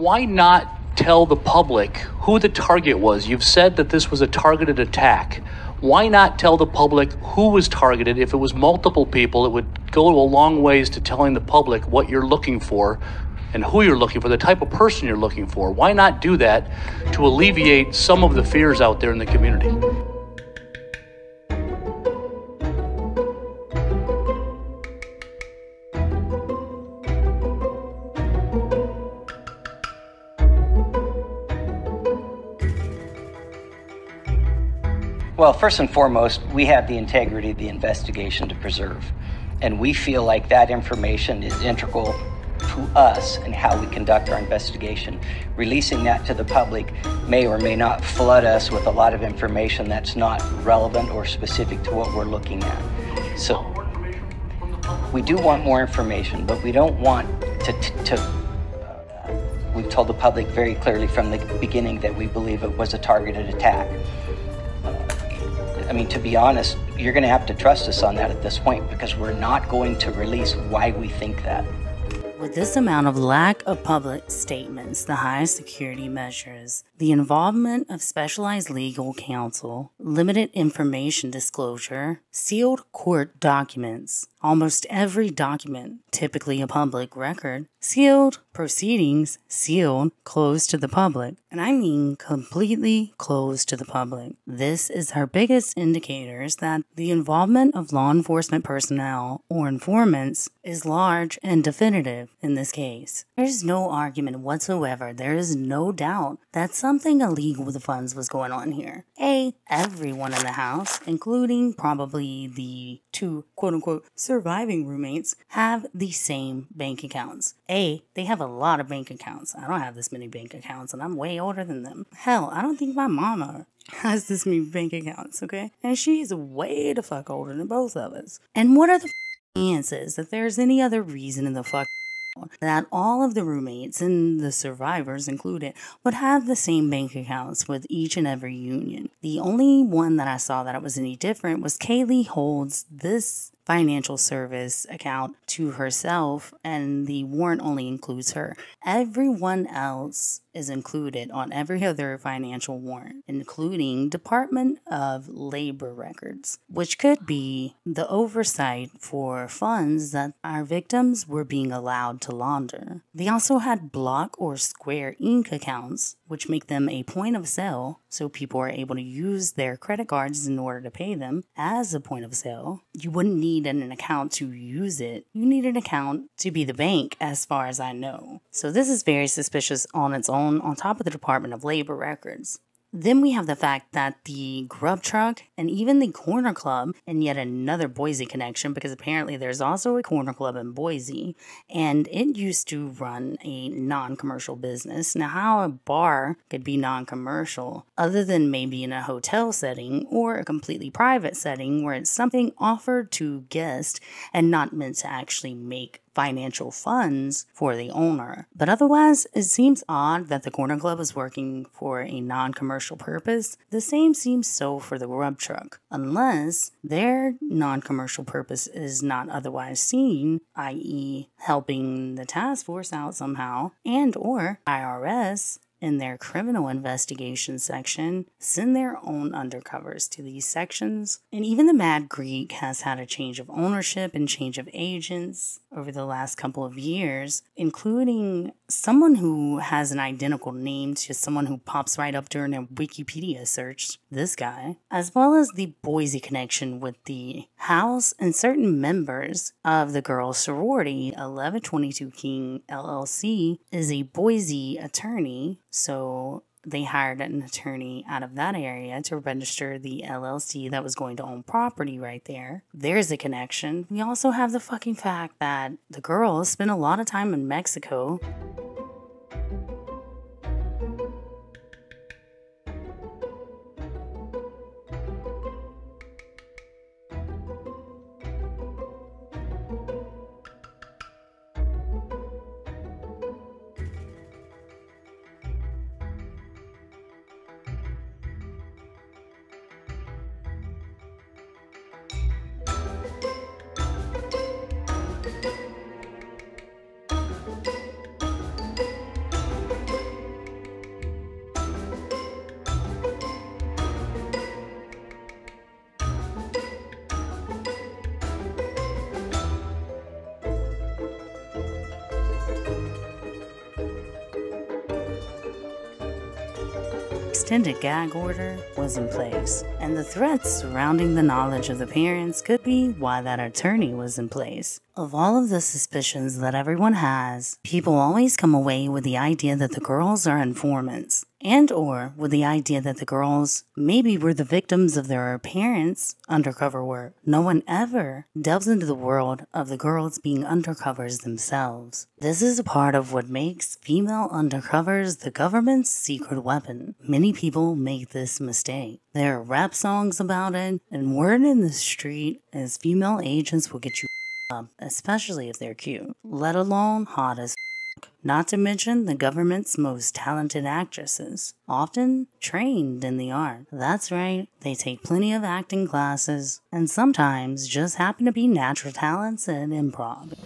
Why not tell the public who the target was? You've said that this was a targeted attack. Why not tell the public who was targeted? If it was multiple people, it would go a long ways to telling the public what you're looking for and who you're looking for, the type of person you're looking for. Why not do that to alleviate some of the fears out there in the community? Well, first and foremost, we have the integrity of the investigation to preserve. And we feel like that information is integral to us and how we conduct our investigation. Releasing that to the public may or may not flood us with a lot of information that's not relevant or specific to what we're looking at. So we do want more information, but we don't want we've told the public very clearly from the beginning that we believe it was a targeted attack. I mean, to be honest, you're going to have to trust us on that at this point, because we're not going to release why we think that. With this amount of lack of public statements, the highest security measures, the involvement of specialized legal counsel, limited information disclosure, sealed court documents, almost every document, typically a public record, sealed proceedings, sealed, closed to the public, and I mean completely closed to the public. This is our biggest indicators that the involvement of law enforcement personnel or informants is large and definitive in this case. There's no argument whatsoever. There is no doubt that something illegal with the funds was going on here. Everyone in the house, including probably the two quote-unquote surviving roommates, have the same bank accounts. They have a lot of bank accounts. I don't have this many bank accounts, and I'm way older than them. Hell, I don't think my mama has this many bank accounts, okay? And she's way the fuck older than both of us. And what are the chances that there's any other reason in the fuck that all of the roommates and the survivors included would have the same bank accounts with each and every union? The only one that I saw that it was any different was Kaylee holds this financial service account to herself, and the warrant only includes her. Everyone else is included on every other financial warrant, including Department of Labor records, which could be the oversight for funds that our victims were being allowed to launder. They also had block or square ink accounts, which make them a point of sale, so people are able to use their credit cards in order to pay them as a point of sale. You wouldn't need an account to use it. You need an account to be the bank, as far as I know. So this is very suspicious on its own, on top of the Department of Labor records. Then we have the fact that the grub truck and even the corner club, and yet another Boise connection, because apparently there's also a corner club in Boise, and it used to run a non-commercial business. Now, how a bar could be non-commercial, other than maybe in a hotel setting or a completely private setting where it's something offered to guests and not meant to actually make financial funds for the owner. But otherwise, it seems odd that the corner club is working for a non-commercial purpose. The same seems so for the grub truck, unless their non-commercial purpose is not otherwise seen, i.e. helping the task force out somehow, and or IRS in their criminal investigation section send their own undercovers to these sections. And even the Mad Greek has had a change of ownership and change of agents over the last couple of years, including someone who has an identical name to someone who pops right up during a Wikipedia search, this guy, as well as the Boise connection with the house and certain members of the girls' sorority. 1122 King LLC is a Boise attorney, so they hired an attorney out of that area to register the LLC that was going to own property right there. There's a connection. We also have the fucking fact that the girls spent a lot of time in Mexico. extended gag order was in place, and the threats surrounding the knowledge of the parents could be why that attorney was in place. Of all of the suspicions that everyone has, people always come away with the idea that the girls are informants, and or with the idea that the girls maybe were the victims of their parents' undercover work. No one ever delves into the world of the girls being undercovers themselves. This is a part of what makes female undercovers the government's secret weapon. Many people make this mistake. There are rap songs about it, and word in the street is female agents will get you up, especially if they're cute, let alone hot as not to mention the government's most talented actresses, often trained in the art. That's right, they take plenty of acting classes, and sometimes just happen to be natural talents at improv.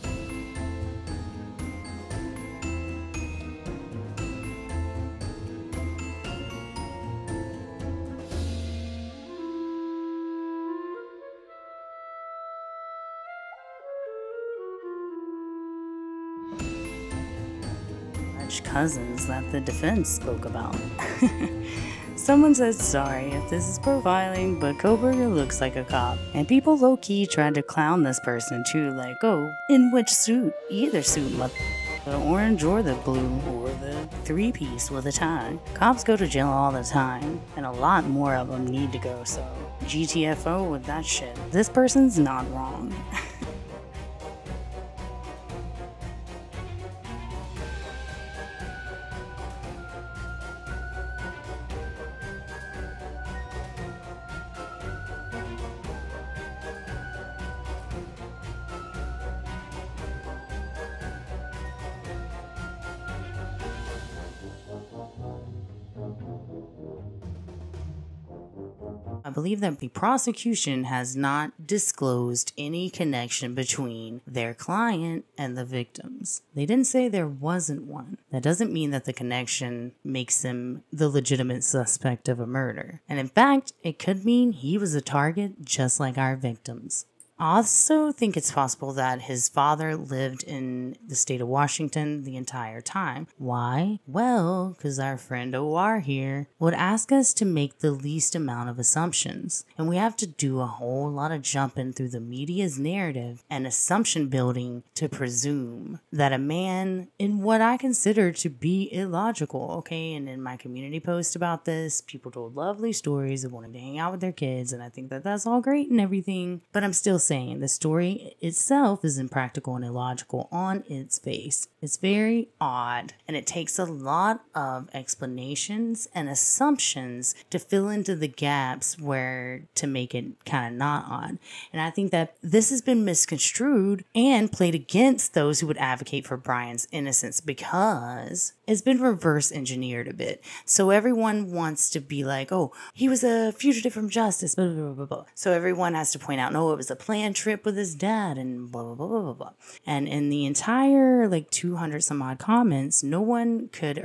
Cousins that the defense spoke about. Someone said sorry if this is profiling, but Kohberger looks like a cop. And people low-key tried to clown this person too, like, oh, in which suit? Either suit, the orange or the blue, or the three-piece with a tie. Cops go to jail all the time, and a lot more of them need to go, so GTFO with that shit. This person's not wrong. I believe that the prosecution has not disclosed any connection between their client and the victims. They didn't say there wasn't one. That doesn't mean that the connection makes him the legitimate suspect of a murder. And in fact, it could mean he was a target just like our victims. I also think it's possible that his father lived in the state of Washington the entire time. Why? Well, because our friend OR here would ask us to make the least amount of assumptions. And we have to do a whole lot of jumping through the media's narrative and assumption building to presume that a man in what I consider to be illogical, okay? And in my community post about this, people told lovely stories of wanting to hang out with their kids, and I think that that's all great and everything, but I'm still saying the story itself is impractical and illogical on its face. It's very odd, and it takes a lot of explanations and assumptions to fill into the gaps where to make it kind of not odd. And I think that this has been misconstrued and played against those who would advocate for Bryan's innocence because it's been reverse engineered a bit. So everyone wants to be like, oh, he was a fugitive from justice, blah, blah, blah, blah. So everyone has to point out, no, it was a planned trip with his dad and blah, blah, blah, blah, blah. And in the entire 200 some odd comments, no one could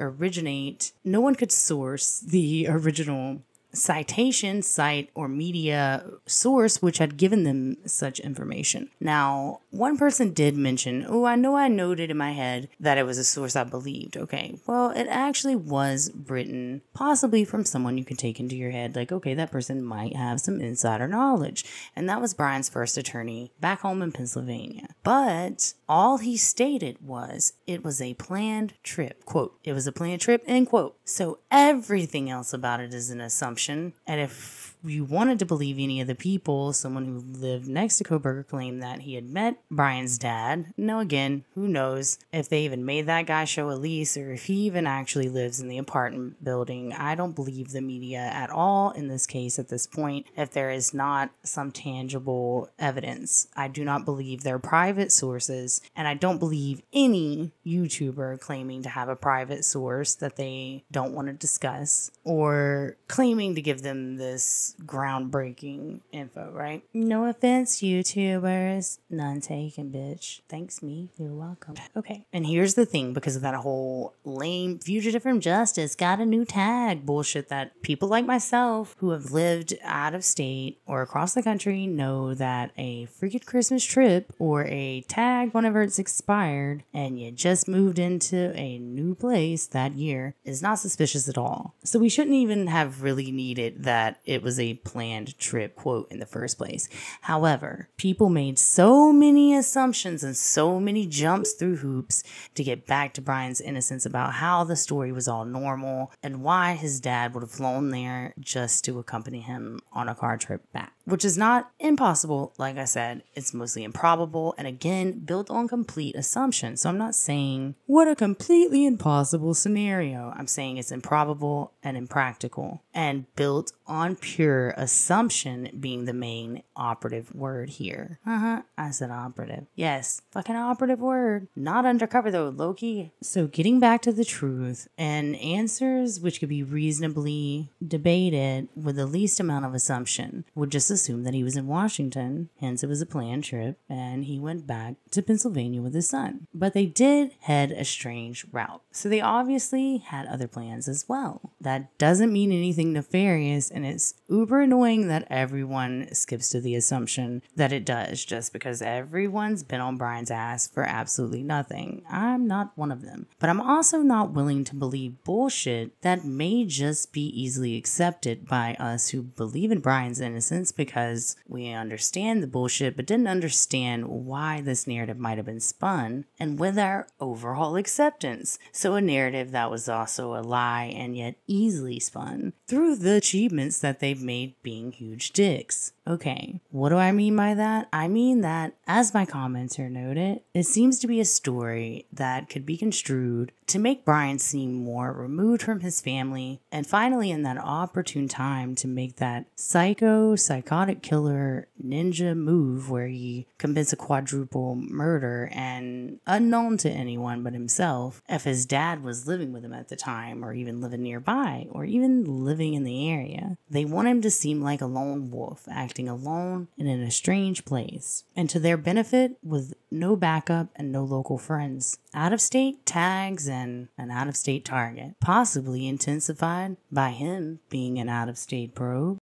source the original citation, site, or media source which had given them such information. Now, one person did mention, oh, I know I noted in my head that it was a source I believed. Okay, well, it actually was written possibly from someone you could take into your head, like, okay, that person might have some insider knowledge. And that was Bryan's first attorney back home in Pennsylvania. But all he stated was it was a planned trip. Quote, it was a planned trip, end quote. So everything else about it is an assumption. And if you wanted to believe any of the people, someone who lived next to Kohberger claimed that he had met Bryan's dad. Now again, who knows if they even made that guy show a lease or if he even actually lives in the apartment building. I don't believe the media at all in this case at this point if there is not some tangible evidence. I do not believe they're private sources, and I don't believe any YouTuber claiming to have a private source that they don't want to discuss or claiming to give them this groundbreaking info, right? No offense, YouTubers, none taken. painstaking, bitch. Thanks me. You're welcome. Okay. And here's the thing, because of that whole lame fugitive from justice got a new tag bullshit that people like myself who have lived out of state or across the country know that a freaking Christmas trip or a tag whenever it's expired and you just moved into a new place that year is not suspicious at all. So we shouldn't even have really needed that it was a planned trip quote in the first place. However, people made so many assumptions and so many jumps through hoops to get back to Bryan's innocence about how the story was all normal and why his dad would have flown there just to accompany him on a car trip back. Which is not impossible, like I said, it's mostly improbable and again, built on complete assumptions. So I'm not saying what a completely impossible scenario. I'm saying it's improbable and impractical and built on pure assumption being the main operative word here. I said operative. Yes, fucking operative word. Not undercover though, Loki. So getting back to the truth and answers which could be reasonably debated with the least amount of assumption would just assume that he was in Washington, hence it was a planned trip, and he went back to Pennsylvania with his son. But they did head a strange route, so they obviously had other plans as well. That doesn't mean anything nefarious, and it's uber annoying that everyone skips to the assumption that it does just because everyone's been on Bryan's ass for absolutely nothing. I'm not one of them, but I'm also not willing to believe bullshit that may just be easily accepted by us who believe in Bryan's innocence because we understand the bullshit but didn't understand why this narrative might have been spun, and with our overall acceptance. So a narrative that was also a lie and yet easily spun through the achievements that they've made being huge dicks. Okay, what do I mean by that? I mean that, as my commenter noted, it seems to be a story that could be construed to make Bryan seem more removed from his family, and finally in that opportune time to make that psychotic killer ninja move where he commits a quadruple murder and unknown to anyone but himself, if his dad was living with him at the time or even living nearby or even living in the area. They want him to seem like a lone wolf, acting alone and in a strange place, and to their benefit with no backup and no local friends. Out-of-state tags and an out-of-state target, possibly intensified by him being an out-of-state probe.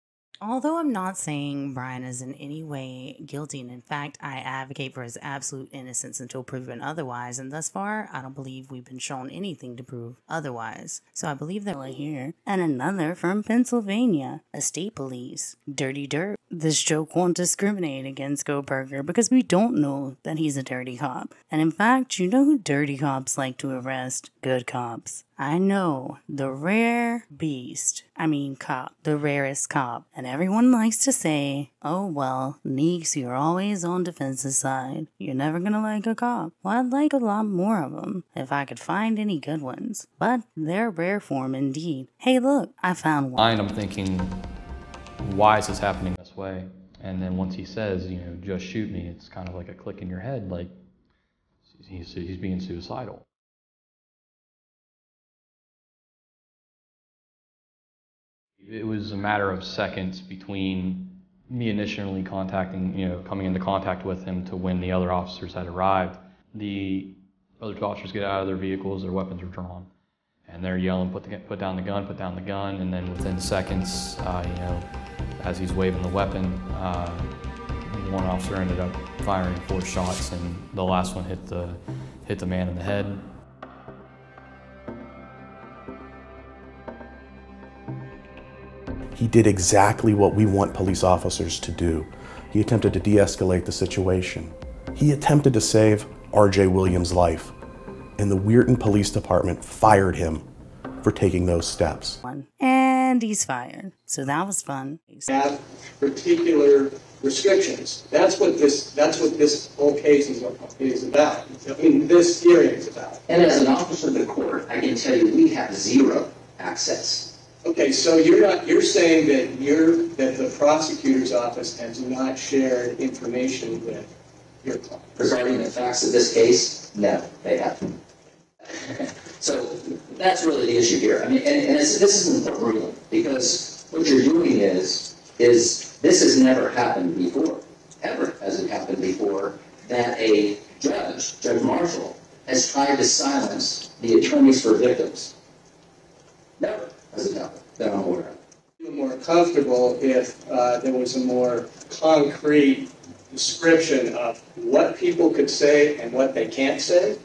Although I'm not saying Bryan is in any way guilty, and in fact, I advocate for his absolute innocence until proven otherwise, and thus far, I don't believe we've been shown anything to prove otherwise. So I believe that we're here. And another from Pennsylvania, a state police. Dirty dirt. This joke won't discriminate against Kohberger because we don't know that he's a dirty cop. And in fact, you know who dirty cops like to arrest? Good cops. I know, the rare beast. Cop. The rarest cop. And everyone likes to say, oh well, Neeks, you're always on defense's side. You're never gonna like a cop. Well, I'd like a lot more of them, if I could find any good ones. But they're rare form indeed. Hey look, I found one. I'm thinking, why is this happening this way? And then once he says, just shoot me, it's kind of like a click in your head, like he's being suicidal. It was a matter of seconds between me initially coming into contact with him to when the other officers had arrived. The other two officers get out of their vehicles, their weapons are drawn, and they're yelling, put down the gun, and then within seconds, as he's waving the weapon, one officer ended up firing 4 shots, and the last one hit the man in the head. He did exactly what we want police officers to do. He attempted to de-escalate the situation. He attempted to save R.J. Williams' life, and the Weirton Police Department fired him for taking those steps. And he's fired. So that was fun. Have particular restrictions. That's what this whole case is about. This hearing is about. And as an officer of the court, I can tell you we have 0 access. Okay, so you're saying that the prosecutor's office has not shared information with your client. Regarding the facts of this case, no, they haven't. So that's really the issue here. This isn't a rule, because what you're doing is this has never happened before. Ever hasn't happened before that a judge, Judge Marshall, has tried to silence the attorneys for victims? Never has it happened that I'm aware of. Feel more comfortable if there was a more concrete description of what people could say and what they can't say.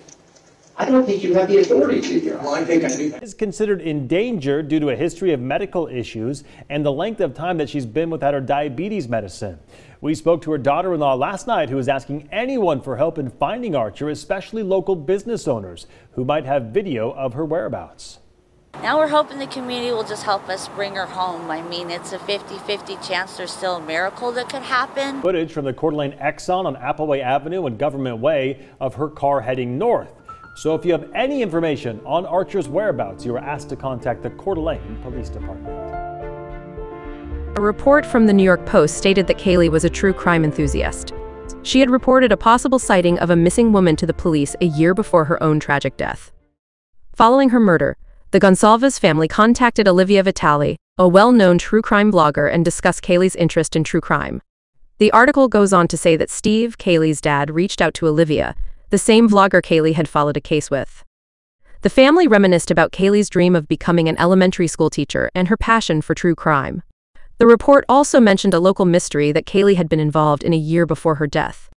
I don't think you have the authority to, Your Honor. Well, I think I do. Is considered in danger due to a history of medical issues and the length of time that she's been without her diabetes medicine. We spoke to her daughter-in-law last night, who is asking anyone for help in finding Archer, especially local business owners who might have video of her whereabouts. Now we're hoping the community will just help us bring her home. I mean, it's a 50-50 chance there's still a miracle that could happen. Footage from the Coeur d'Alene Exxon on Appleway Avenue and Government Way of her car heading north. So if you have any information on Archer's whereabouts, you are asked to contact the Coeur d'Alene Police Department. A report from the New York Post stated that Kaylee was a true crime enthusiast. She had reported a possible sighting of a missing woman to the police a year before her own tragic death. Following her murder, the Goncalves family contacted Olivia Vitale, a well-known true crime blogger, and discussed Kaylee's interest in true crime. The article goes on to say that Steve, Kaylee's dad, reached out to Olivia, the same vlogger Kaylee had followed a case with. The family reminisced about Kaylee's dream of becoming an elementary school teacher and her passion for true crime. The report also mentioned a local mystery that Kaylee had been involved in a year before her death.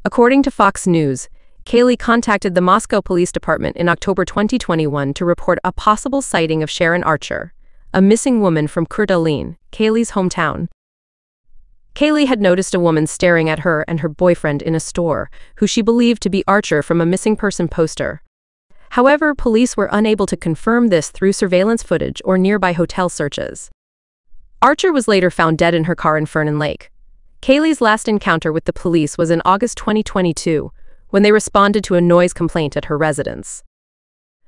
According to Fox News, Kaylee contacted the Moscow Police Department in October 2021 to report a possible sighting of Sharon Archer, a missing woman from Coeur d'Alene, Kaylee's hometown. Kaylee had noticed a woman staring at her and her boyfriend in a store, who she believed to be Archer from a missing person poster. However, police were unable to confirm this through surveillance footage or nearby hotel searches. Archer was later found dead in her car in Fernon Lake. Kaylee's last encounter with the police was in August 2022, when they responded to a noise complaint at her residence.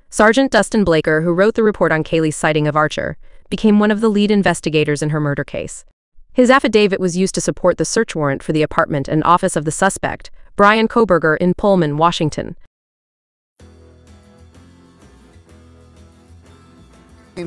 Sergeant Dustin Blaker, who wrote the report on Kaylee's sighting of Archer, became one of the lead investigators in her murder case. His affidavit was used to support the search warrant for the apartment and office of the suspect, Bryan Kohberger, in Pullman, Washington.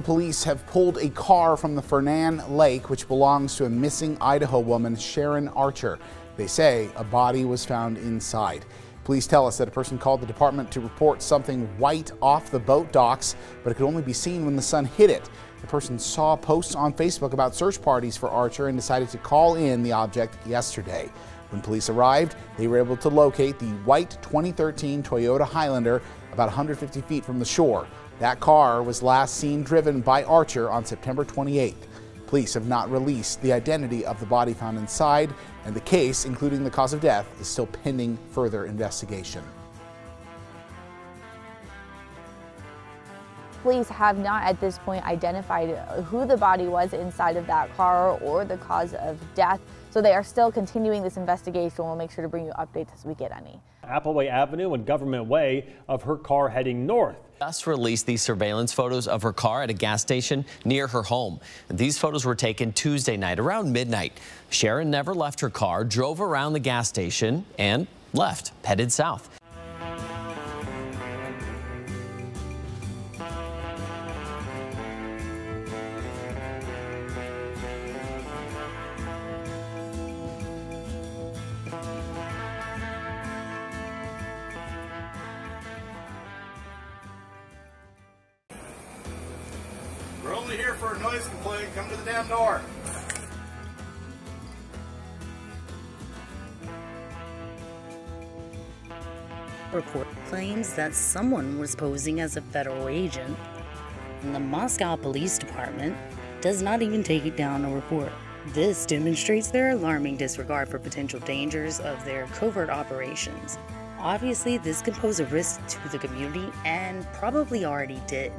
Police have pulled a car from the Fernon Lake, which belongs to a missing Idaho woman, Sharon Archer. They say a body was found inside. Police tell us that a person called the department to report something white off the boat docks, but it could only be seen when the sun hit it. The person saw posts on Facebook about search parties for Archer and decided to call in the object yesterday. When police arrived, they were able to locate the white 2013 Toyota Highlander about 150 feet from the shore. That car was last seen driven by Archer on September 28th. Police have not released the identity of the body found inside, and the case, including the cause of death, is still pending further investigation. Police have not at this point identified who the body was inside of that car or the cause of death, so they are still continuing this investigation. We'll make sure to bring you updates as we get any. Appleway Avenue and Government Way of her car heading north. Just released these surveillance photos of her car at a gas station near her home. And these photos were taken Tuesday night around midnight. Sharon never left her car, drove around the gas station, and left, headed south. We're only here for a noise complaint. Come to the damn door. Report claims that someone was posing as a federal agent, and the Moscow Police Department does not even take it down a report. This demonstrates their alarming disregard for potential dangers of their covert operations. Obviously, this could pose a risk to the community and probably already did.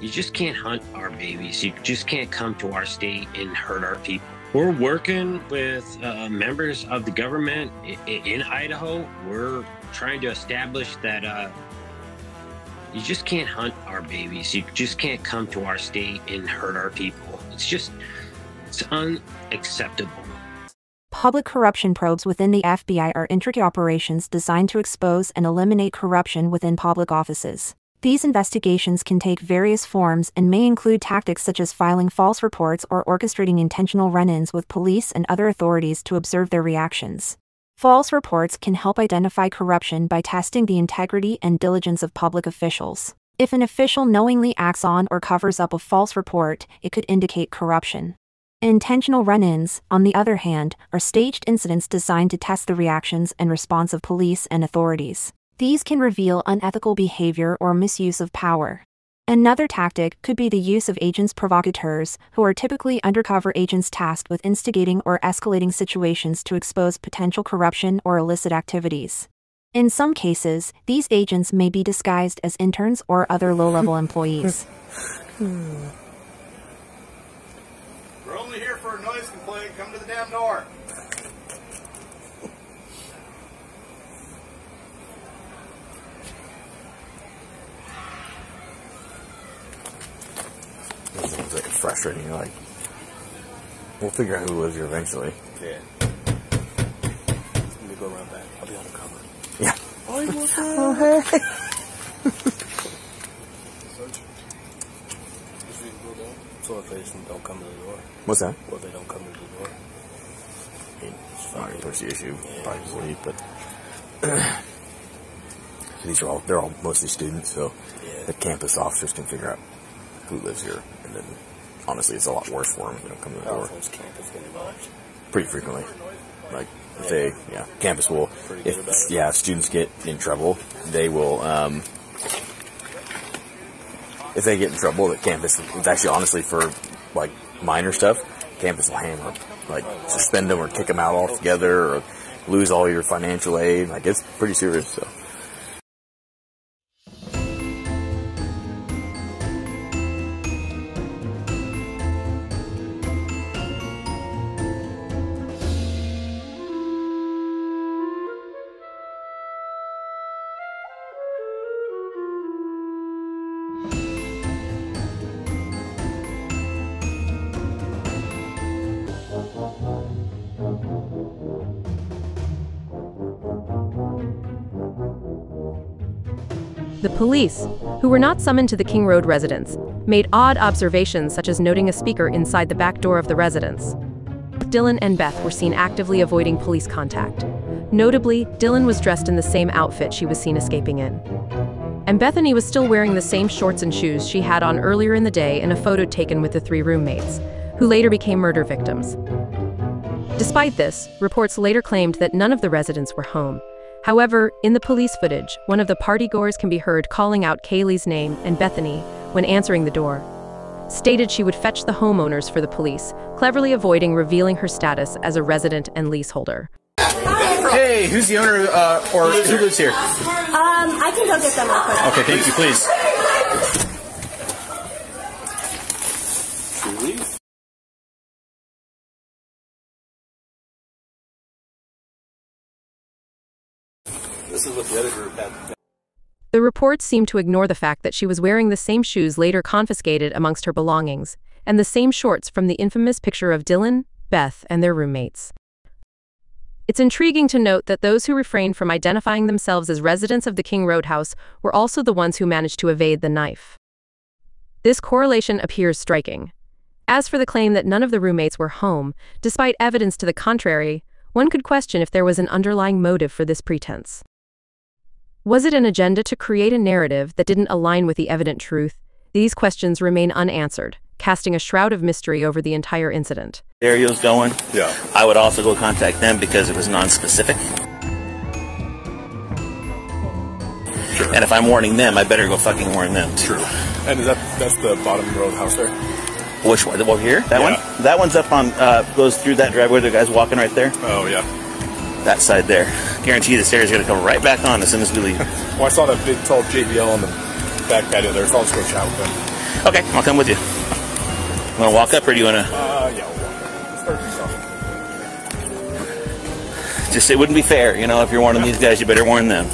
You just can't hunt our babies. You just can't come to our state and hurt our people. We're working with members of the government in Idaho. We're trying to establish that you just can't hunt our babies. You just can't come to our state and hurt our people. It's unacceptable. Public corruption probes within the FBI are intricate operations designed to expose and eliminate corruption within public offices. These investigations can take various forms and may include tactics such as filing false reports or orchestrating intentional run-ins with police and other authorities to observe their reactions. False reports can help identify corruption by testing the integrity and diligence of public officials. If an official knowingly acts on or covers up a false report, it could indicate corruption. Intentional run-ins, on the other hand, are staged incidents designed to test the reactions and response of police and authorities. These can reveal unethical behavior or misuse of power. Another tactic could be the use of agents provocateurs, who are typically undercover agents tasked with instigating or escalating situations to expose potential corruption or illicit activities. In some cases, these agents may be disguised as interns or other low-level employees. We're only here for a noise complaint. Come to the damn door. It's like it's frustrating. You're like, we'll figure out who lives here eventually. Yeah. Let me go around back. I'll be undercover. Yeah. Oh, hey. So if they don't come to the door. What's that? Well, if they don't come to the door. I mean, it's not going to push the issue. Yeah. Probably just leave, but they're all mostly students, so the campus officers can figure out who lives here, and then honestly, it's a lot worse for them if they don't come to the door. Campus get involved? Pretty frequently. Like, if campus will, if students get in trouble, they will, if they get in trouble, the campus, it's actually honestly for, like, minor stuff, campus will hammer, like, suspend them or kick them out altogether, or lose all your financial aid. Like, it's pretty serious, so. The police, who were not summoned to the King Road residence, made odd observations such as noting a speaker inside the back door of the residence. Dylan and Beth were seen actively avoiding police contact. Notably, Dylan was dressed in the same outfit she was seen escaping in. And Bethany was still wearing the same shorts and shoes she had on earlier in the day in a photo taken with the 3 roommates, who later became murder victims. Despite this, reports later claimed that none of the residents were home. However, in the police footage, one of the partygoers can be heard calling out Kaylee's name and Bethany when answering the door. Stated she would fetch the homeowners for the police, cleverly avoiding revealing her status as a resident and leaseholder. Hey, who's the owner, or who lives here? I can go get them real quick. Okay, thank you, please. This is what the other group had. The reports seem to ignore the fact that she was wearing the same shoes later confiscated amongst her belongings, and the same shorts from the infamous picture of Dylan, Beth, and their roommates. It's intriguing to note that those who refrained from identifying themselves as residents of the King Road house were also the ones who managed to evade the knife. This correlation appears striking. As for the claim that none of the roommates were home, despite evidence to the contrary, one could question if there was an underlying motive for this pretense. Was it an agenda to create a narrative that didn't align with the evident truth? These questions remain unanswered, casting a shroud of mystery over the entire incident. Stereo's going. Yeah. I would also go contact them because it was non-specific. Sure. And if I'm warning them, I better go fucking warn them too. True. And that's the bottom road house there? Which one? Over here? That one? That one's up on, goes through that driveway. The guy's walking right there. Oh, yeah. That side there. Guarantee the stairs are going to come right back on as soon as we leave. Well, I saw that big, tall JBL on the back patio there, so I'll just go chat with them. Okay, I'll come with you. Want to walk up or do you want to? Yeah, we'll walk up. Just start yourself. Just, it wouldn't be fair, you know, if you're warning these guys, you better warn them.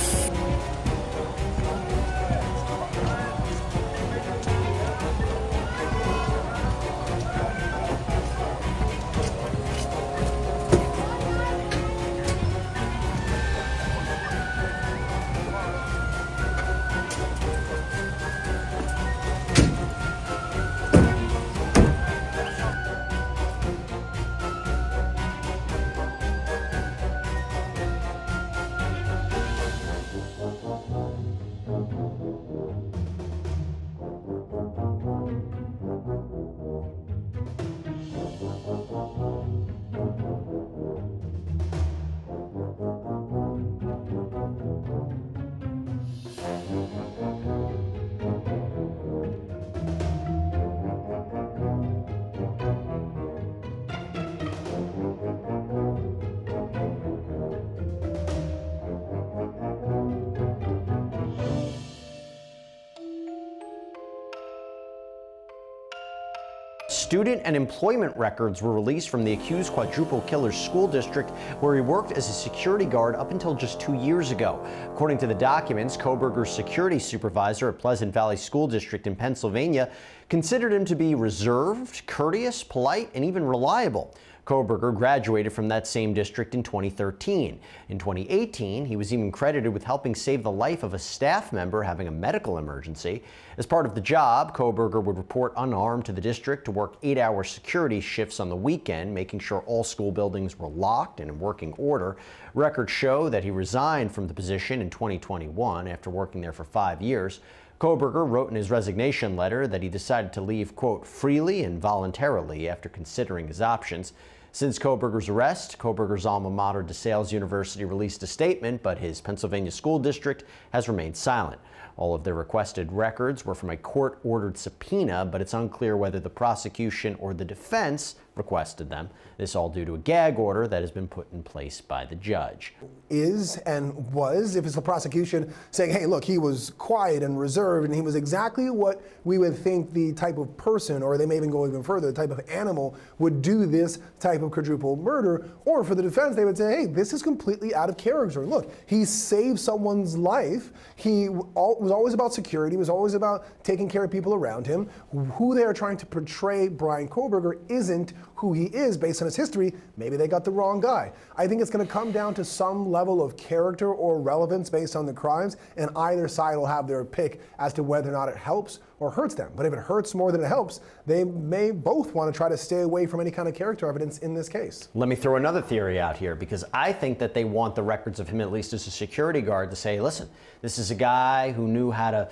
Student and employment records were released from the accused quadruple killer's school district, where he worked as a security guard up until just 2 years ago. According to the documents, Kohberger's security supervisor at Pleasant Valley School District in Pennsylvania considered him to be reserved, courteous, polite, and even reliable. Kohberger graduated from that same district in 2013. In 2018, he was even credited with helping save the life of a staff member having a medical emergency. As part of the job, Kohberger would report unarmed to the district to work 8-hour security shifts on the weekend, making sure all school buildings were locked and in working order. Records show that he resigned from the position in 2021 after working there for 5 years. Kohberger wrote in his resignation letter that he decided to leave, quote, freely and voluntarily after considering his options. Since Kohberger's arrest, Kohberger's alma mater, DeSales University, released a statement, but his Pennsylvania school district has remained silent. All of their requested records were from a court-ordered subpoena, but it's unclear whether the prosecution or the defense requested them. This all due to a gag order that has been put in place by the judge. Is and was, if it's the prosecution saying, hey, look, he was quiet and reserved and he was exactly what we would think the type of person, or they may even go even further, the type of animal would do this type of quadruple murder. Or for the defense, they would say, hey, this is completely out of character. Look, he saved someone's life. He was always about security, was always about taking care of people around him. Who they are trying to portray Bryan Kohberger isn't who he is based on his history. Maybe they got the wrong guy. I think it's going to come down to some level of character or relevance based on the crimes, and either side will have their pick as to whether or not it helps or hurts them. But if it hurts more than it helps, they may both want to try to stay away from any kind of character evidence in this case. Let me throw another theory out here, because I think that they want the records of him, at least as a security guard, to say, listen, this is a guy who knew how to,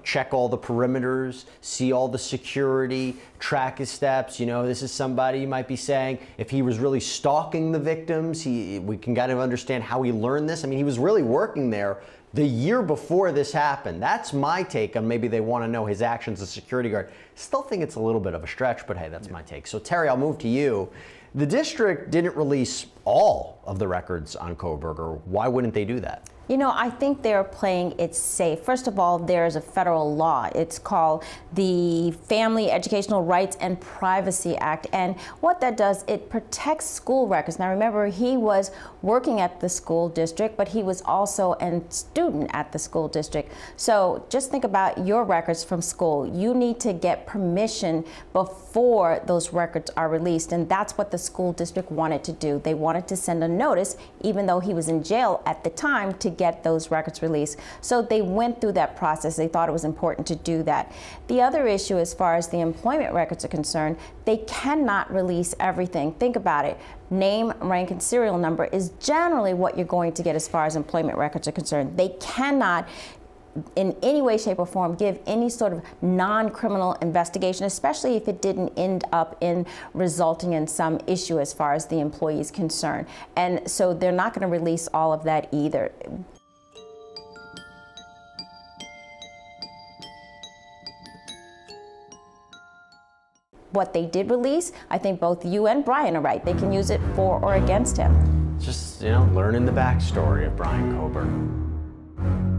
check all the perimeters, see all the security, track his steps. This is somebody, you might be saying, if he was really stalking the victims, we can kind of understand how he learned this. I mean, he was really working there the year before this happened. That's my take on maybe they want to know his actions as a security guard. Still think it's a little bit of a stretch, but hey, that's my take. So Terry, I'll move to you. The district didn't release all of the records on Kohberger. Why wouldn't they do that? I think they're playing it safe. First of all, there's a federal law. It's called the Family Educational Rights and Privacy Act. And what that does, it protects school records. Now remember, he was working at the school district, but he was also a student at the school district. So just think about your records from school. You need to get permission before those records are released. And that's what the school district wanted to do. They wanted to send a notice, even though he was in jail at the time, to get those records released. So they went through that process. They thought it was important to do that. The other issue, as far as the employment records are concerned, they cannot release everything. Think about it. Name, rank, and serial number is generally what you're going to get as far as employment records are concerned. They cannot in any way, shape, or form give any sort of non-criminal investigation, especially if it didn't end up in resulting in some issue as far as the employee is concerned. And so they're not going to release all of that either. What they did release, I think both you and Bryan are right. They can use it for or against him. Just, learning the backstory of Bryan Kohberger.